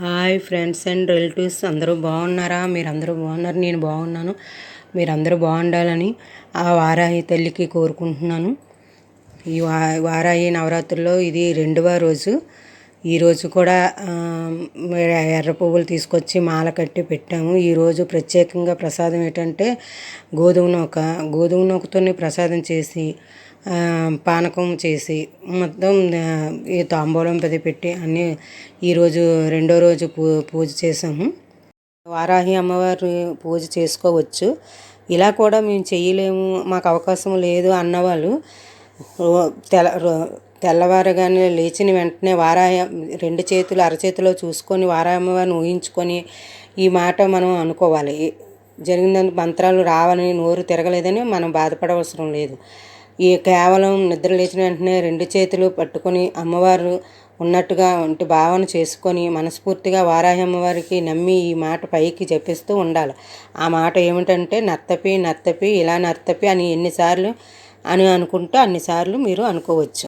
Hi friends and relatives, అందరూ బాగున్నారా? మీరందరూ బాగున్నారు, నేను బాగున్నాను. మీరందరూ బాగుండాలని ఆ వారాహి తల్లికి కోరుకుంటున్నాను. ఈ వారాహి నవరాత్రుల్లో ఇది 2వ రోజు. ఈరోజు కూడా ఎర్ర పువ్వులు తీసుకొచ్చి మాల కట్టి పెట్టాము. ఈరోజు ప్రత్యేకంగా ప్రసాదం ఏంటంటే గోధుమ నూకతోనే ప్రసాదం చేసి పానకం చేసి మొత్తం ఈ తాంబూలం పది పెట్టి అన్నీ ఈరోజు 2వ రోజు పూజ చేసాము. వారాహి అమ్మవారి పూజ చేసుకోవచ్చు. ఇలా కూడా మేము చేయలేము, మాకు అవకాశం లేదు అన్నవాళ్ళు తెల్లవారగానే లేచిన వెంటనే వారాహి 2 చేతులు అరచేతిలో చూసుకొని వారాహి అమ్మవారిని ఊహించుకొని ఈ మాట మనం అనుకోవాలి. జరిగిందని మంత్రాలు రావాలని, నోరు తిరగలేదని మనం బాధపడవసరం లేదు. ఈ కేవలం నిద్ర లేచిన వెంటనే 2 చేతులు పట్టుకొని అమ్మవారు ఉన్నట్టుగా భావన చేసుకొని మనస్ఫూర్తిగా వారాహి అమ్మవారికి నమ్మి ఈ మాట పైకి జపిస్తూ ఉండాలి. ఆ మాట ఏమిటంటే నర్తపి నర్తపి ఇలా నర్తపి అని ఎన్నిసార్లు అనుకుంటూ అన్నిసార్లు మీరు అనుకోవచ్చు.